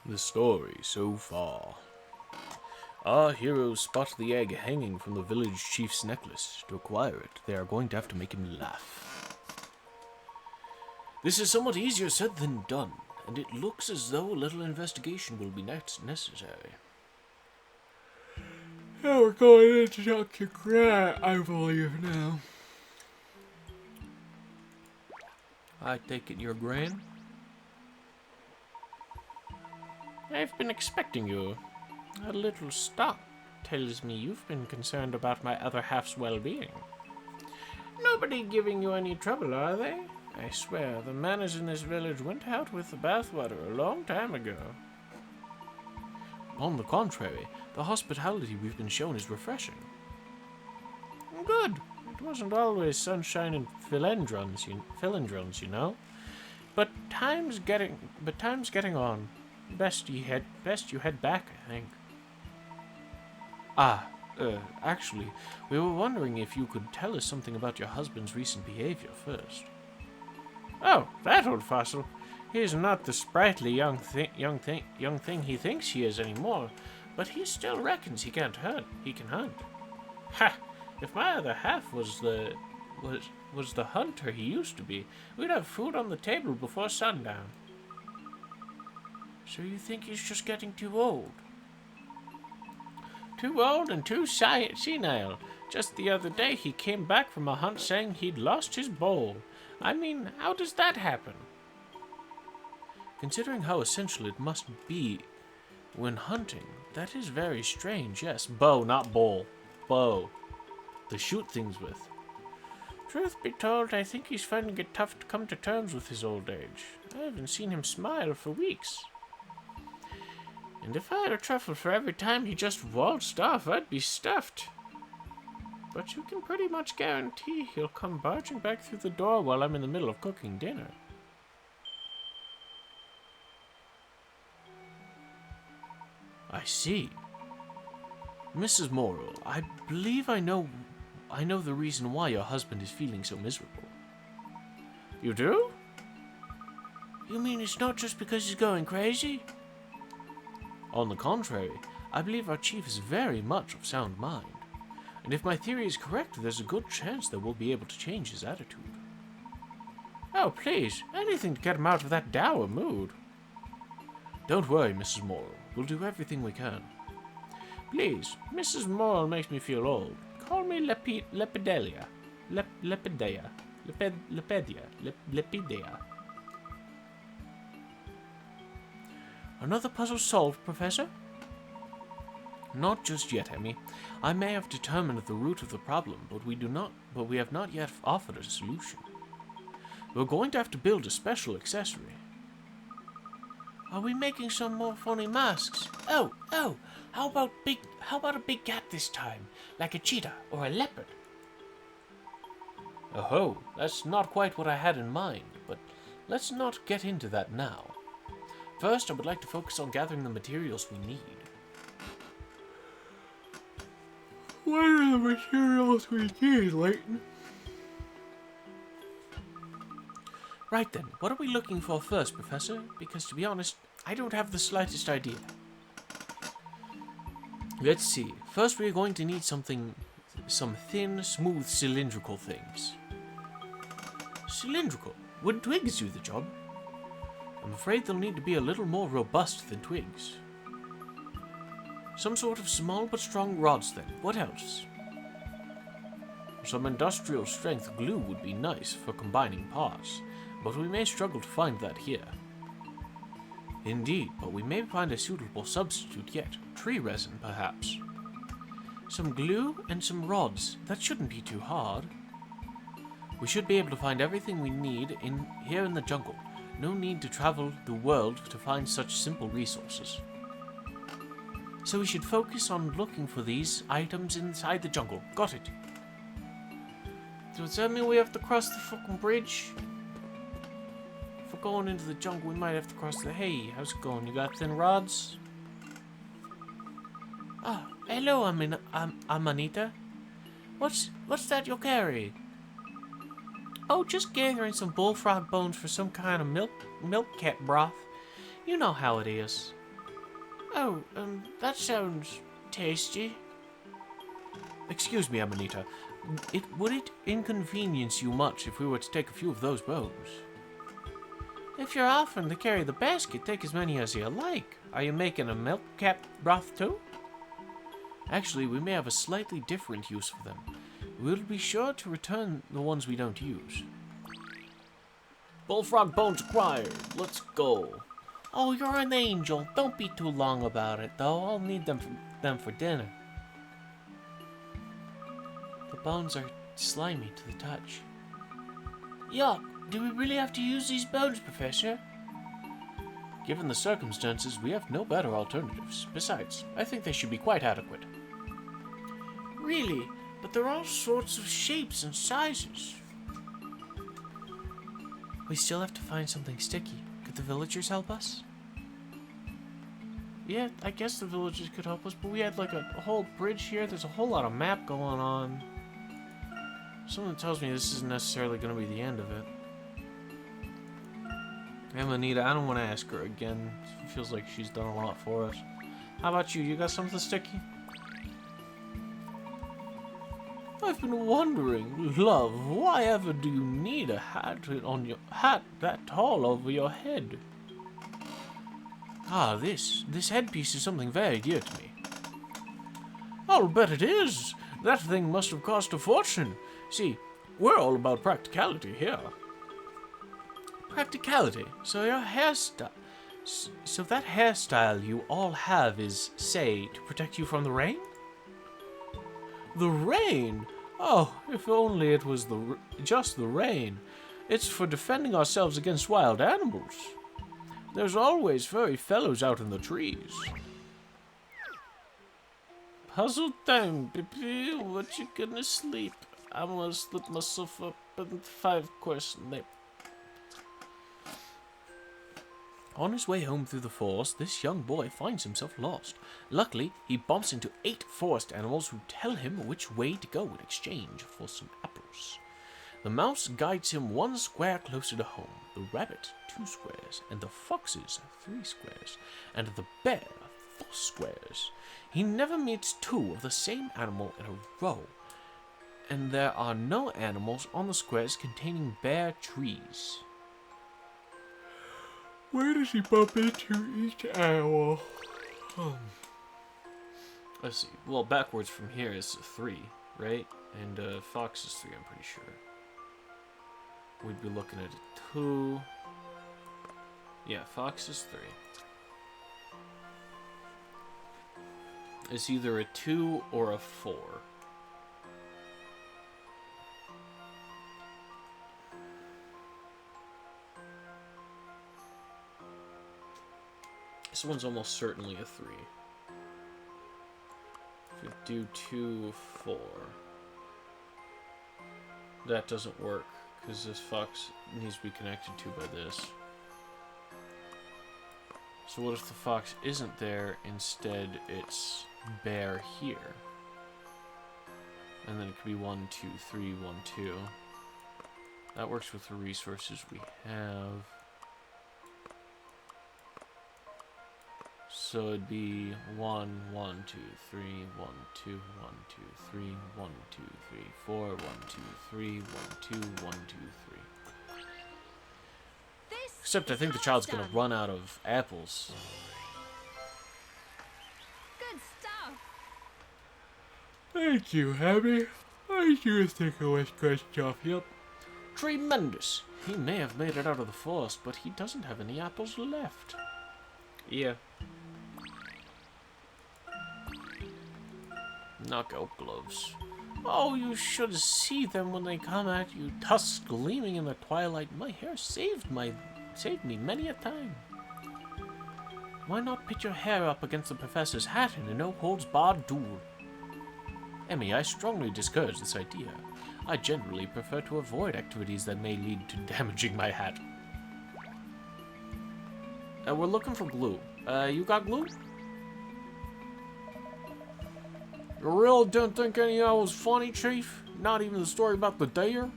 The story so far. Our heroes spot the egg hanging from the village chief's necklace. To acquire it, they are going to have to make him laugh. This is somewhat easier said than done, and it looks as though a little investigation will be necessary. Yeah, we're going into Dr. Grant, I believe now. I take it you're Gran? I've been expecting you. A little stock tells me you've been concerned about my other half's well-being. Nobody giving you any trouble, are they? I swear, the manners in this village went out with the bathwater a long time ago. On the contrary, the hospitality we've been shown is refreshing. Good. It wasn't always sunshine and philendrons, you know. But time's getting on. Best you head back, I think. Actually, we were wondering if you could tell us something about your husband's recent behavior first. Oh, that old fossil. He's not the sprightly young thing he thinks he is anymore, but he still reckons he can hunt. Ha! If my other half was the hunter he used to be, we'd have food on the table before sundown. So you think he's just getting too old? Too old and too senile. Just the other day he came back from a hunt saying he'd lost his bowl. I mean, how does that happen? Considering how essential it must be when hunting, that is very strange, yes. Bow, not bowl. Bow. To shoot things with. Truth be told, I think he's finding it tough to come to terms with his old age. I haven't seen him smile for weeks. And if I had a truffle for every time he just waltzed off, I'd be stuffed. But you can pretty much guarantee he'll come barging back through the door while I'm in the middle of cooking dinner. I see. Mrs. Morrill, I believe I know the reason why your husband is feeling so miserable. You do? You mean it's not just because he's going crazy? On the contrary, I believe our chief is very much of sound mind. And if my theory is correct, there's a good chance that we'll be able to change his attitude. Oh, please, anything to get him out of that dour mood. Don't worry, Mrs. Morrill. We'll do everything we can. Please, Mrs. Morrill makes me feel old. Call me Lepidelia. Lepidia. Another puzzle solved, Professor? Not just yet, Emmy. I may have determined the root of the problem, but we have not yet offered a solution. We're going to have to build a special accessory. Are we making some more funny masks? Oh, how about a big cat this time? Like a cheetah or a leopard? Oh, that's not quite what I had in mind, but let's not get into that now. First, I would like to focus on gathering the materials we need. What are the materials we need, Layton? Right then, what are we looking for first, Professor? Because to be honest, I don't have the slightest idea. Let's see. First, we're going to need some thin, smooth, cylindrical things. Cylindrical? Would twigs do the job? I'm afraid they'll need to be a little more robust than twigs. Some sort of small but strong rods then. What else? Some industrial strength glue would be nice for combining parts, but we may struggle to find that here. Indeed, but we may find a suitable substitute yet. Tree resin, perhaps. Some glue and some rods. That shouldn't be too hard. We should be able to find everything we need here in the jungle. No need to travel the world to find such simple resources. So we should focus on looking for these items inside the jungle. Got it. Does that mean we have to cross the fucking bridge? If we're going into the jungle, we might have to cross the... Hey, how's it going? You got thin rods? Ah, hello, Amanita. What's that you carry? Oh, just gathering some bullfrog bones for some kind of milk cat broth. You know how it is. Oh, that sounds tasty. Excuse me, Amanita. Would it inconvenience you much if we were to take a few of those bones? If you're offering to carry the basket, take as many as you like. Are you making a milk cap broth too? Actually, we may have a slightly different use for them. We'll be sure to return the ones we don't use. Bullfrog bones acquired. Let's go. Oh, you're an angel. Don't be too long about it, though. I'll need them for dinner. The bones are slimy to the touch. Yuck. Do we really have to use these bones, Professor? Given the circumstances, we have no better alternatives. Besides, I think they should be quite adequate. Really? But they're all sorts of shapes and sizes. We still have to find something sticky. Could the villagers help us? Yeah, I guess the villagers could help us, but we had like a whole bridge here. There's a whole lot of map going on. Something tells me this isn't necessarily going to be the end of it. Amanita, I don't want to ask her again. It feels like she's done a lot for us. How about you? You got something sticky? I've been wondering, love, why ever do you need a hat that tall over your head? Ah, this headpiece is something very dear to me. I'll bet it is. That thing must have cost a fortune. See, we're all about practicality here. Practicality? So your hairstyle... So that hairstyle you all have is, say, to protect you from the rain? The rain? Oh, if only it was just the rain. It's for defending ourselves against wild animals. There's always furry fellows out in the trees. Puzzle time, baby. What you gonna sleep? I'm gonna slip myself up in 5-question nap. On his way home through the forest, this young boy finds himself lost. Luckily, he bumps into 8 forest animals who tell him which way to go in exchange for some apples. The mouse guides him 1 square closer to home, the rabbit 2 squares, and the foxes 3 squares, and the bear 4 squares. He never meets 2 of the same animal in a row, and there are no animals on the squares containing bare trees. Where does he bump into each animal? Let's see. Well, backwards from here is 3, right? And fox is 3, I'm pretty sure. We'd be looking at a 2. Yeah, fox is 3. It's either a 2 or a 4. This one's almost certainly a 3. If we do 2, 4. That doesn't work, because this fox needs to be connected to by this. So what if the fox isn't there, instead it's bear here? And then it could be 1, 2, 3, 1, 2. That works with the resources we have. So it'd be 1, 1, 2, 3, 1, 2, 1, 2, 3, 1, 2, 3, 4, 1, 2, 3, 1, 2, 1, 2, 3. Except I think the child's gonna run out of apples. Good stuff. Thank you, Abby. I do think it was good stuff, yep. Tremendous. He may have made it out of the forest, but he doesn't have any apples left. Yeah. Knockout gloves. Oh, you should see them when they come at you, tusks gleaming in the twilight. My hair saved me many a time. Why not pit your hair up against the professor's hat in a no-holds-barred duel? Emmy, I strongly discourage this idea. I generally prefer to avoid activities that may lead to damaging my hat. We're looking for glue. You got glue? You really didn't think any of that was funny, Chief? Not even the story about the deer?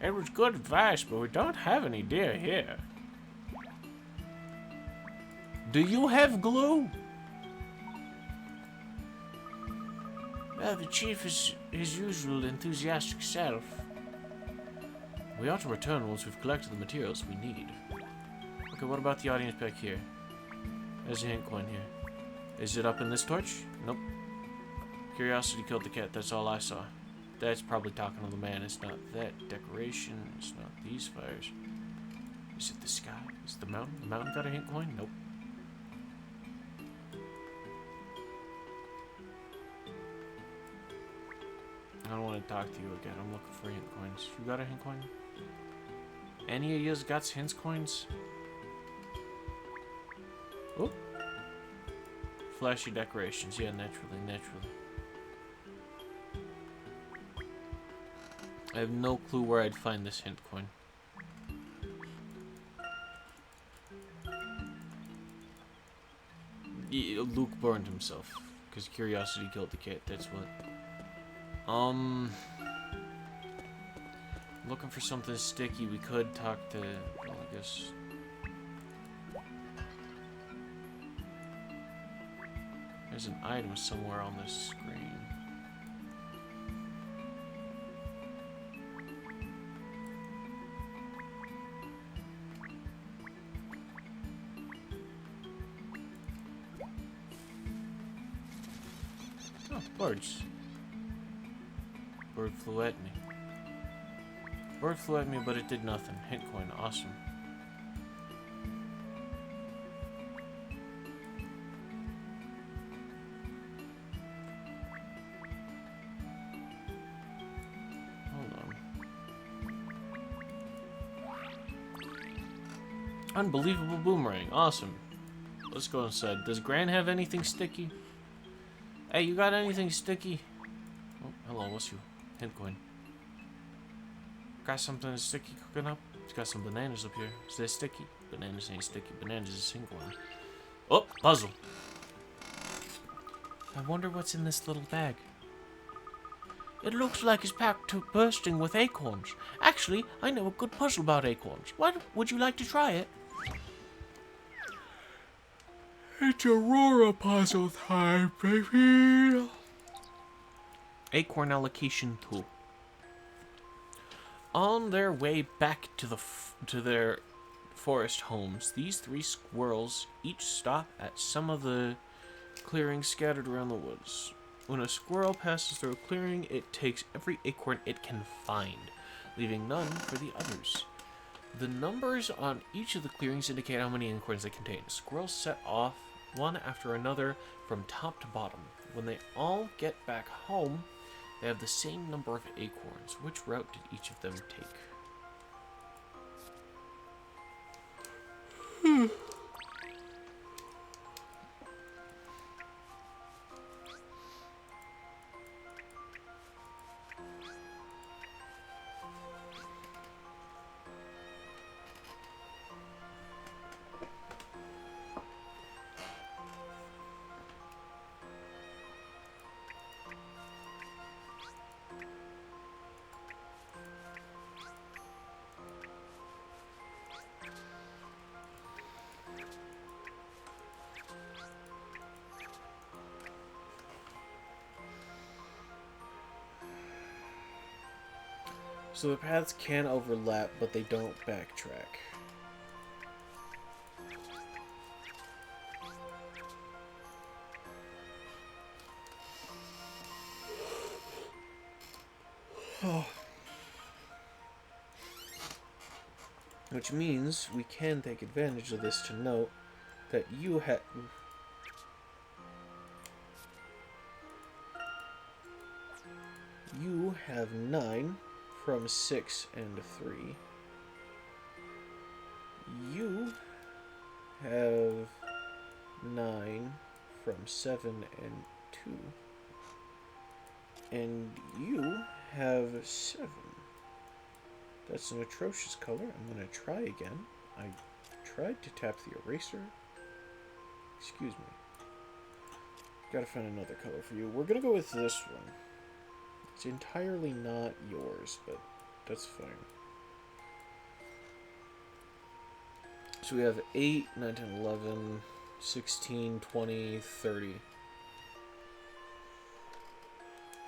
It was good advice, but we don't have any deer here. Do you have glue? Well, the chief is his usual enthusiastic self. We ought to return once we've collected the materials we need. Okay, what about the audience back here? There's a hint coin here. Is it up in this torch? Nope. Curiosity killed the cat, that's all I saw. That's probably talking to the man. It's not that decoration. It's not these fires. Is it the sky? Is it the mountain? The mountain got a hint coin? Nope. I don't want to talk to you again. I'm looking for hint coins. You got a hint coin? Any of yous got hint coins? Oh. Flashy decorations. Yeah, naturally. I have no clue where I'd find this hint coin. Luke burned himself because curiosity killed the cat. That's what. Looking for something sticky. We could talk to. Well, I guess. There's an item somewhere on this screen. Oh, birds. Bird flew at me. Bird flew at me, but it did nothing. Hint coin, awesome. Hold on. Unbelievable boomerang, awesome. Let's go inside. Does Gran have anything sticky? Hey, you got anything sticky? Oh, hello, what's you? Hint coin. Got something sticky cooking up? It's got some bananas up here. Is that sticky? Bananas ain't sticky. Bananas is a hint coin. Oh, puzzle. I wonder what's in this little bag. It looks like it's packed to bursting with acorns. Actually, I know a good puzzle about acorns. Would you like to try it? It's Aurora puzzle time, baby. Acorn allocation tool. On their way back to their forest homes, these three squirrels each stop at some of the clearings scattered around the woods. When a squirrel passes through a clearing, it takes every acorn it can find, leaving none for the others. The numbers on each of the clearings indicate how many acorns they contain. Squirrels set off one after another from top to bottom. When they all get back home, they have the same number of acorns. Which route did each of them take? So the paths can overlap, but they don't backtrack. Which means we can take advantage of this to note that you have... You have 9 from 6 and 3. You have 9 from 7 and 2. And you have 7. That's an atrocious color. I'm going to try again. I tried to tap the eraser. Excuse me. Gotta find another color for you. We're going to go with this one. It's entirely not yours, but that's fine. So we have 8, 9, 10, 11. 16, 20, 30.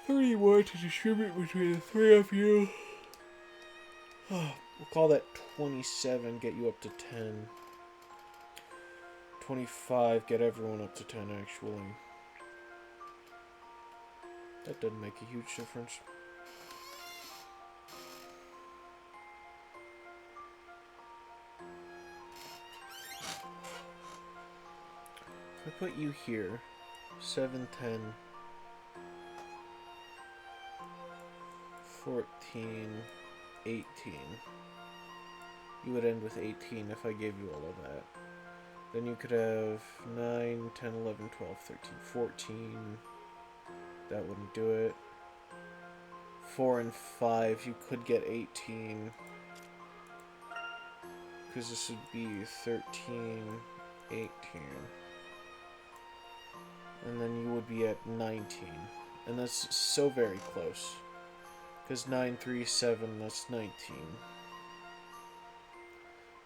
30 more to distribute between the three of you. We'll call that 27, get you up to 10. 25, get everyone up to 10 actually. That doesn't make a huge difference. If I put you here, 7, 10, 14, 18. You would end with 18 if I gave you all of that. Then you could have 9, 10, 11, 12, 13, 14. That wouldn't do it. 4 and 5, you could get 18. Because this would be 13, 18. And then you would be at 19. And that's so very close. Because 9, 3, 7, that's 19.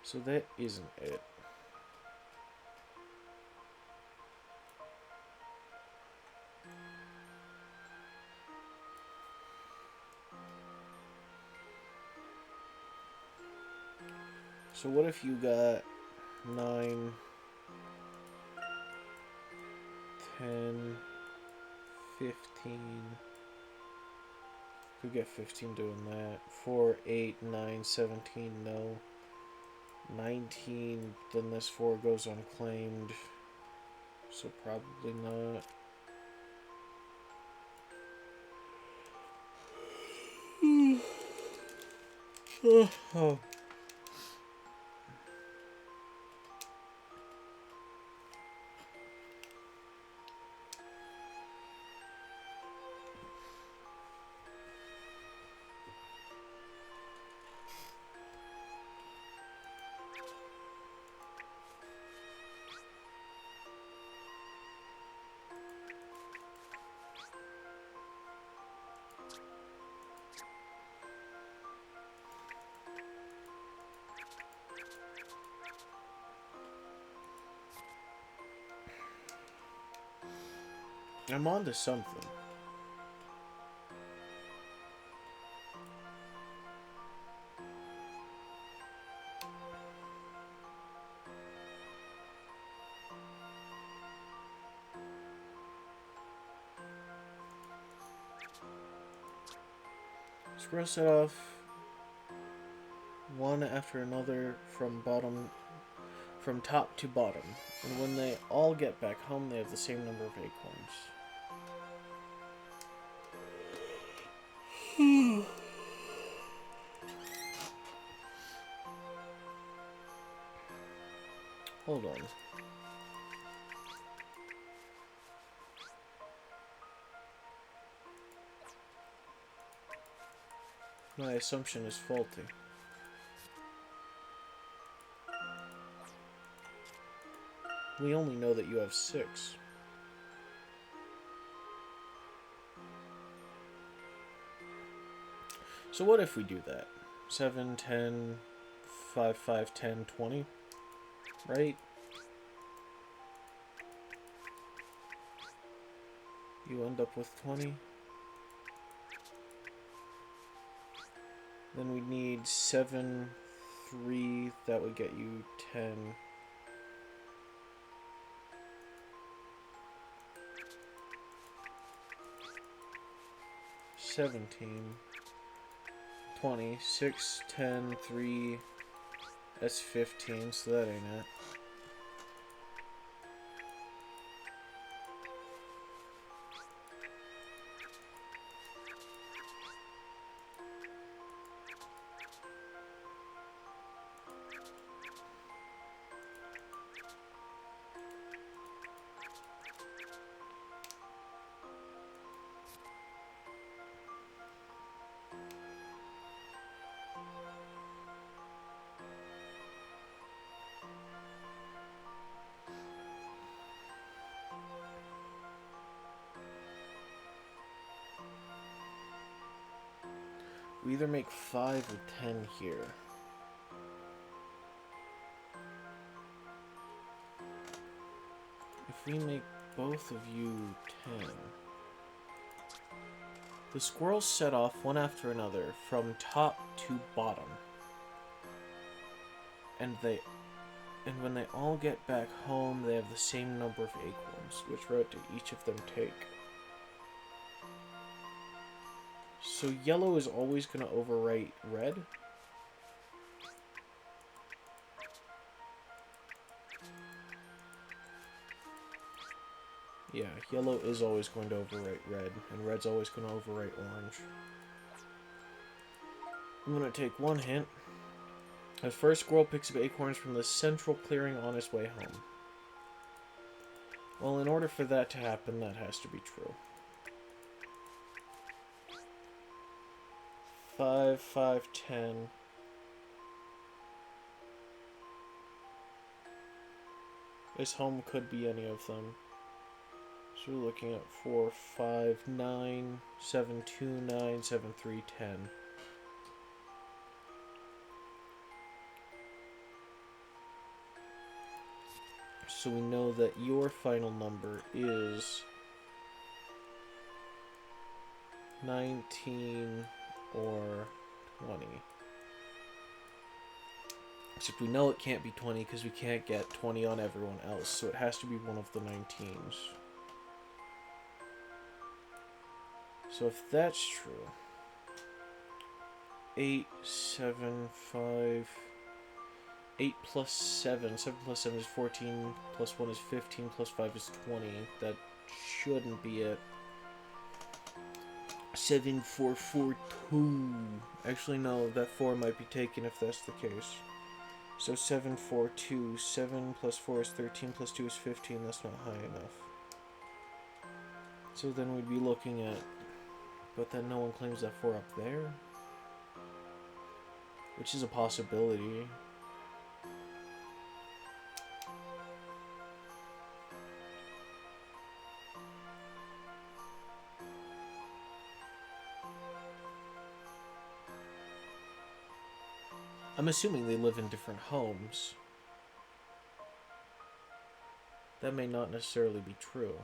So that isn't it. So what if you got 9, 10, 15... Could get 15 doing that. 4, 8, 9, 17, no. 19, then this 4 goes unclaimed. So probably not. Oh. I'm on to something. Scroll set off one after another from top to bottom, and when they all get back home, they have the same number of acorns. Hold on. My assumption is faulty. We only know that you have 6. So what if we do that? 7, 10, 5, 5, 10, 20, right? You end up with 20. Then we need 7, 3, that would get you 10. 17, 20, 6, 10, 3, that's 15, so that ain't it. We either make 5 or 10 here. if we make both of you 10... The squirrels set off one after another from top to bottom. And when they all get back home, they have the same number of acorns. Which route do each of them take? So yellow is always going to overwrite red? Yeah, yellow is always going to overwrite red, and red's always going to overwrite orange. I'm going to take one hint. The first squirrel picks up acorns from the central clearing on his way home. Well, in order for that to happen, that has to be true. 5, 5, 10. His home could be any of them. So we're looking at 4, 5, 9, 7, 2, 9, 7, 3, 10. So we know that your final number is 19 or 20. Except we know it can't be 20 because we can't get 20 on everyone else, so it has to be one of the 19s. So if that's true, 8, 7, 5, 8 plus 7, 7 plus 7 is 14, plus 1 is 15, plus 5 is 20. That shouldn't be it. 7, 4, 4, 2. Actually, no, that 4 might be taken if that's the case. So 7, 4, 2. 7 plus 4 is 13, plus 2 is 15. That's not high enough. So then we'd be looking at... But then no one claims that 4 up there. Which is a possibility. I'm assuming they live in different homes. That may not necessarily be true.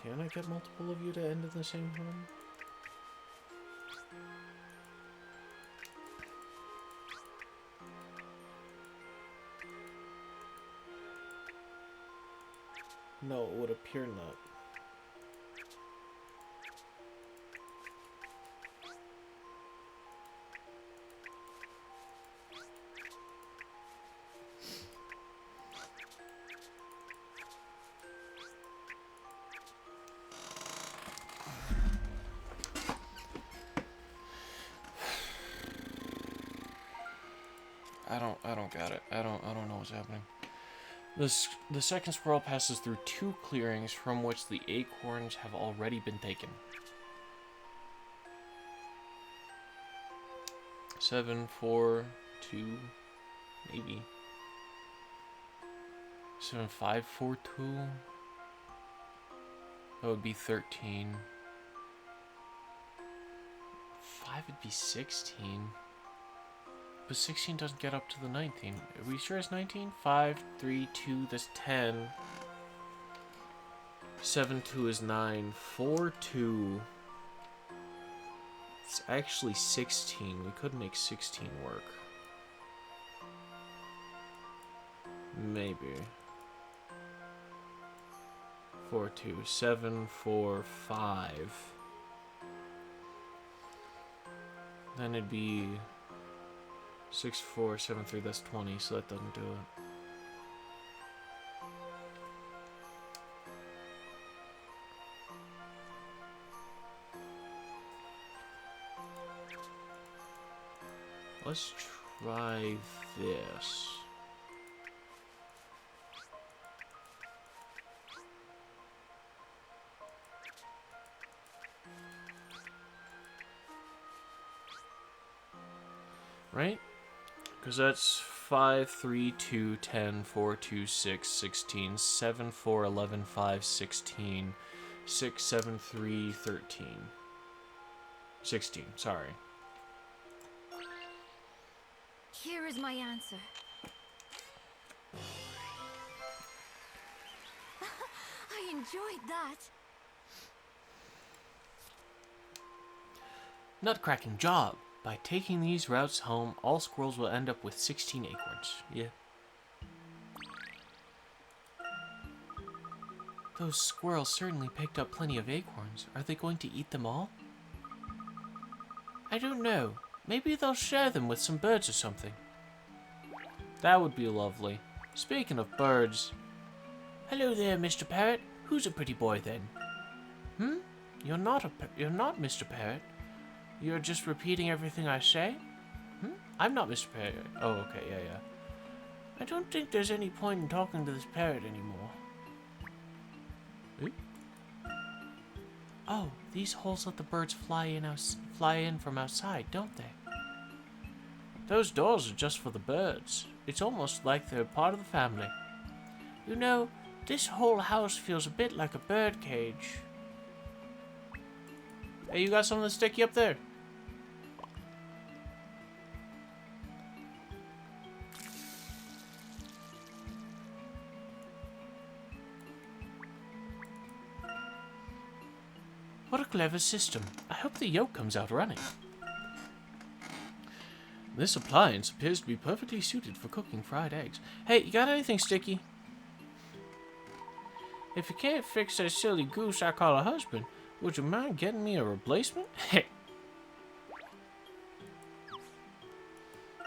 Can I get multiple of you to end in the same home? No, it would appear not. I don't got it. I don't know what's happening. The second squirrel passes through 2 clearings from which the acorns have already been taken. 7, 4, 2, maybe. 7, 5, 4, 2. That would be 13. 5 would be 16. But 16 doesn't get up to the 19. Are we sure it's 19? 5, 3, 2, that's 10. 7, 2 is 9. 4, 2. It's actually 16. We could make 16 work. Maybe. 4, 2. 7, 4, 5. Then it'd be 6, 4, 7, 3, that's 20, so that doesn't do it. Let's try this. Right? Because that's 5, 3, 2, 10, 4, 2, 6, 16, 7, 4, 11, 5, 16, 6, 7, 3, 13. 16, sorry. Here is my answer. enjoyed that. Nutcracking job. By taking these routes home, all squirrels will end up with 16 acorns. Yeah. Those squirrels certainly picked up plenty of acorns. Are they going to eat them all? I don't know. Maybe they'll share them with some birds or something. That would be lovely. Speaking of birds... Hello there, Mr. Parrot. Who's a pretty boy, then? You're not Mr. Parrot. You're just repeating everything I say? I'm not Mr. Parrot. Oh, okay, yeah. I don't think there's any point in talking to this parrot anymore. Oh, these holes let the birds fly in from outside, don't they? Those doors are just for the birds. It's almost like they're part of the family. You know, this whole house feels a bit like a bird cage. Hey, you got something sticky up there? What a clever system. I hope the yolk comes out running. This appliance appears to be perfectly suited for cooking fried eggs. Hey, you got anything sticky? If you can't fix that silly goose I call a husband, would you mind getting me a replacement?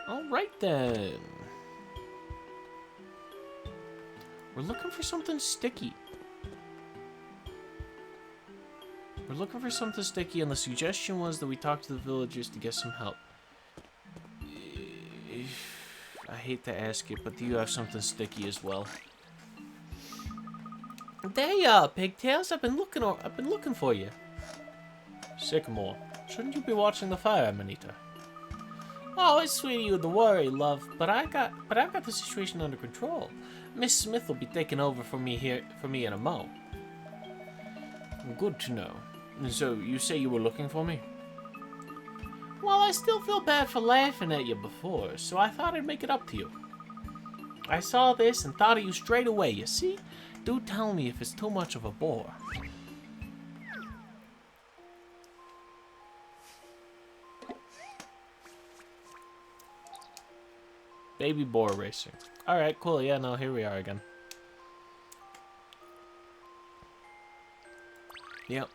Alright then. We're looking for something sticky. We're looking for something sticky, and the suggestion was that we talk to the villagers to get some help. I hate to ask it, but do you have something sticky as well? There you are, Pigtails. I've been looking for you. Sycamore, shouldn't you be watching the fire, Amanita? Oh, it's sweet of you to worry, love, but I've got the situation under control. Miss Smith will be taking over for me in a mo. Good to know. So, you say you were looking for me? Well, I still feel bad for laughing at you before, so I thought I'd make it up to you. I saw this and thought of you straight away, you see? Do tell me if it's too much of a bore. Baby boar racing. Alright, cool, yeah, no, here we are again. Yep.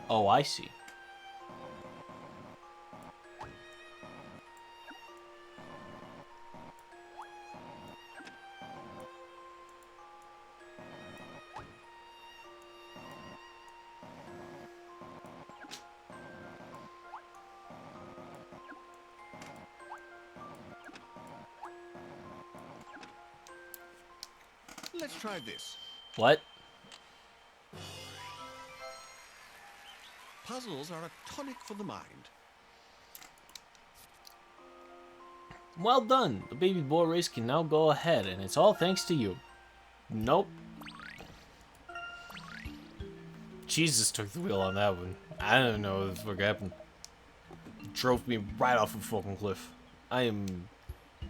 Oh, I see. Let's try this. What? Puzzles are a tonic for the mind. Well done. The baby boar race can now go ahead, and it's all thanks to you. Nope. Jesus took the wheel on that one. I don't know what the fuck happened. Drove me right off a fucking cliff. I am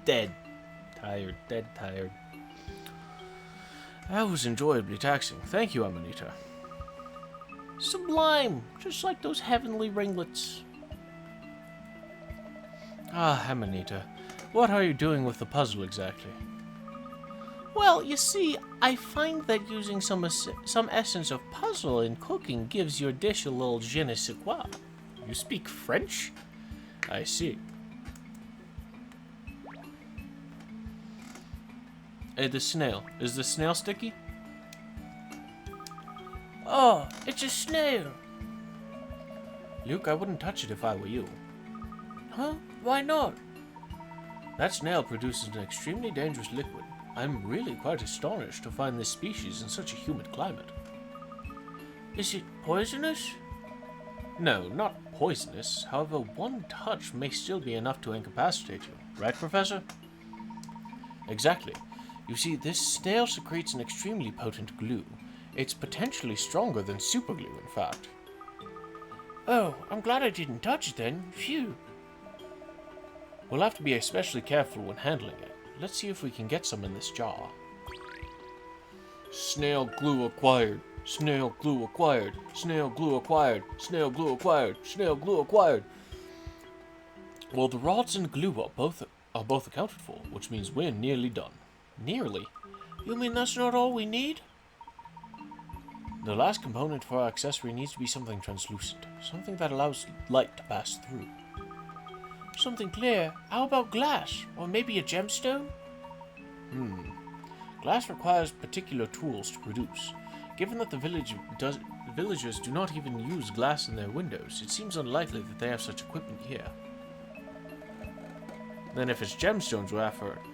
dead. Tired. Dead tired. That was enjoyably taxing. Thank you, Amanita. Sublime! Just like those heavenly ringlets. Ah, Amanita. What are you doing with the puzzle exactly? Well, you see, I find that using some essence of puzzle in cooking gives your dish a little je ne sais quoi. You speak French? I see. Hey, the snail. Is the snail sticky? Oh, it's a snail. Luke, I wouldn't touch it if I were you. Huh? Why not? That snail produces an extremely dangerous liquid. I'm really quite astonished to find this species in such a humid climate. Is it poisonous? No, not poisonous. However, one touch may still be enough to incapacitate you. Right, Professor? Exactly. You see, this snail secretes an extremely potent glue. It's potentially stronger than superglue, in fact. Oh, I'm glad I didn't touch it then. Phew. We'll have to be especially careful when handling it. Let's see if we can get some in this jar. Snail glue acquired. Snail glue acquired. Snail glue acquired. Snail glue acquired. Snail glue acquired. Well, the rods and glue are both accounted for, which means we're nearly done. Nearly? You mean that's not all we need? The last component for our accessory needs to be something translucent, something that allows light to pass through. Something clear. How about glass? Or maybe a gemstone? Glass requires particular tools to produce. Given that the villagers do not even use glass in their windows, it seems unlikely that they have such equipment here. Then if it's gemstones we're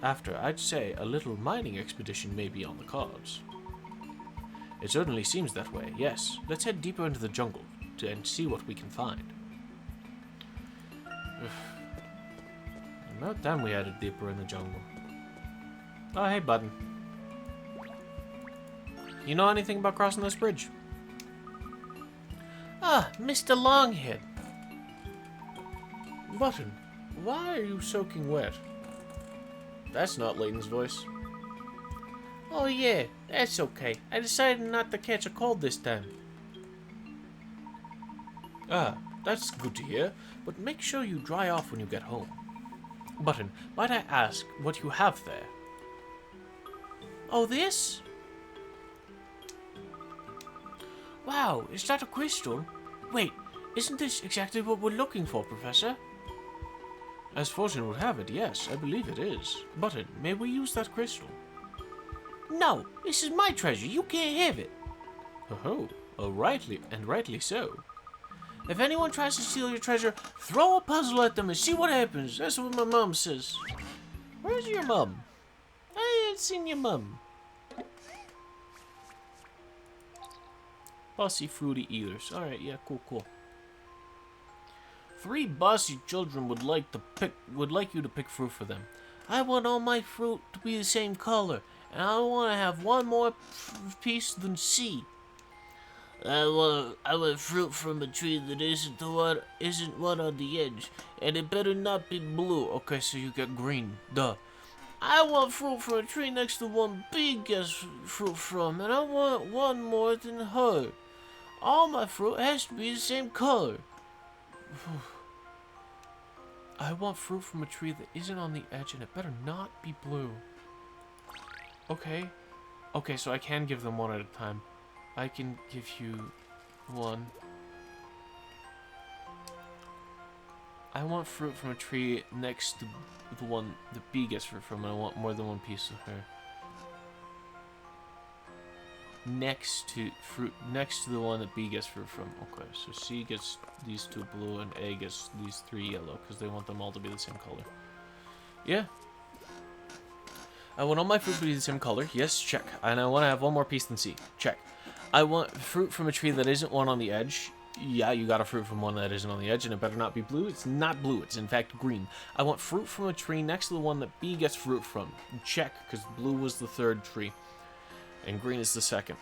after, I'd say a little mining expedition may be on the cards. It certainly seems that way, yes. Let's head deeper into the jungle and see what we can find. About time we headed deeper in the jungle. Oh, hey, Button. You know anything about crossing this bridge? Ah, Mr. Longhead. Button, why are you soaking wet? That's not Layton's voice. Oh yeah, that's okay. I decided not to catch a cold this time. Ah, that's good to hear, but make sure you dry off when you get home. Button, might I ask what you have there? Oh, this? Wow, is that a crystal? Wait, isn't this exactly what we're looking for, Professor? As fortune would have it, yes, I believe it is. Button, may we use that crystal? No, this is my treasure. You can't have it. Oh, rightly so. If anyone tries to steal your treasure, throw a puzzle at them and see what happens. That's what my mom says. Where's your mum? I ain't seen your mum. Bossy fruity eaters. Alright, yeah, cool. 3 bossy children would like you to pick fruit for them. I want all my fruit to be the same color, and I want to have one more piece than C. I want fruit from a tree that isn't one on the edge, and it better not be blue. Okay, so you get green. Duh. I want fruit from a tree next to one B gets fruit from, and I want one more than her. All my fruit has to be the same color. I want fruit from a tree that isn't on the edge, and it better not be blue. Okay. Okay, so I can give them one at a time. I can give you one. I want fruit from a tree next to the one the bee gets fruit from, and I want more than one piece of her. Next to the one that B gets fruit from. Okay, so C gets these 2 blue and A gets these 3 yellow because they want them all to be the same color. Yeah. I want all my fruit to be the same color. Yes, check. And I want to have one more piece than C. Check. I want fruit from a tree that isn't one on the edge. Yeah, you got a fruit from one that isn't on the edge, and it better not be blue. It's not blue. It's in fact green. I want fruit from a tree next to the one that B gets fruit from. Check, because blue was the 3rd tree. And green is the 2nd.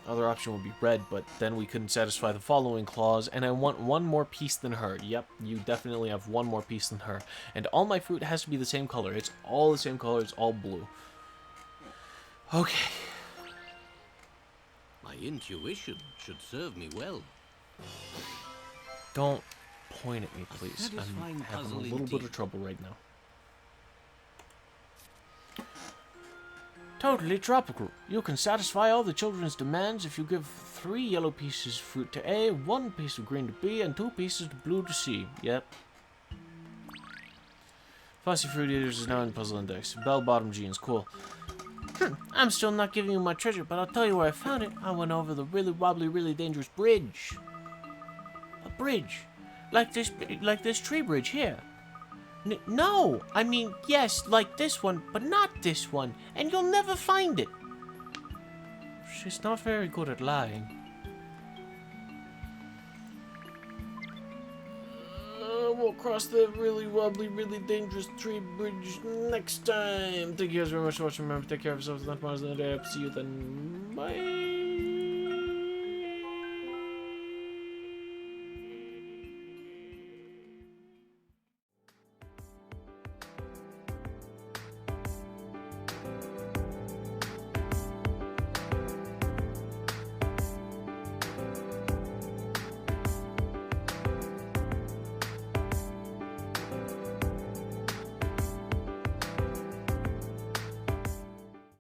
Other option would be red, but then we couldn't satisfy the following clause, and I want one more piece than her. Yep, you definitely have one more piece than her. And all my fruit has to be the same color. It's all the same color. It's all blue. Okay. My intuition should serve me well. Don't point at me, please. I'm having a little bit of trouble right now. Totally tropical. You can satisfy all the children's demands if you give 3 yellow pieces of fruit to A, 1 piece of green to B, and 2 pieces of blue to C. Yep. Fussy Fruit Eaters is now in Puzzle Index. Bell-bottom jeans. Cool. I'm still not giving you my treasure, but I'll tell you where I found it. I went over the really wobbly, really dangerous bridge. A bridge? Like this tree bridge here. No, I mean, yes, like this one, but not this one, and you'll never find it. She's not very good at lying. We'll cross the really wobbly, really dangerous tree bridge next time. Thank you guys very much for watching. Remember, take care of yourselves. Not tomorrow's another day. See you then. Bye.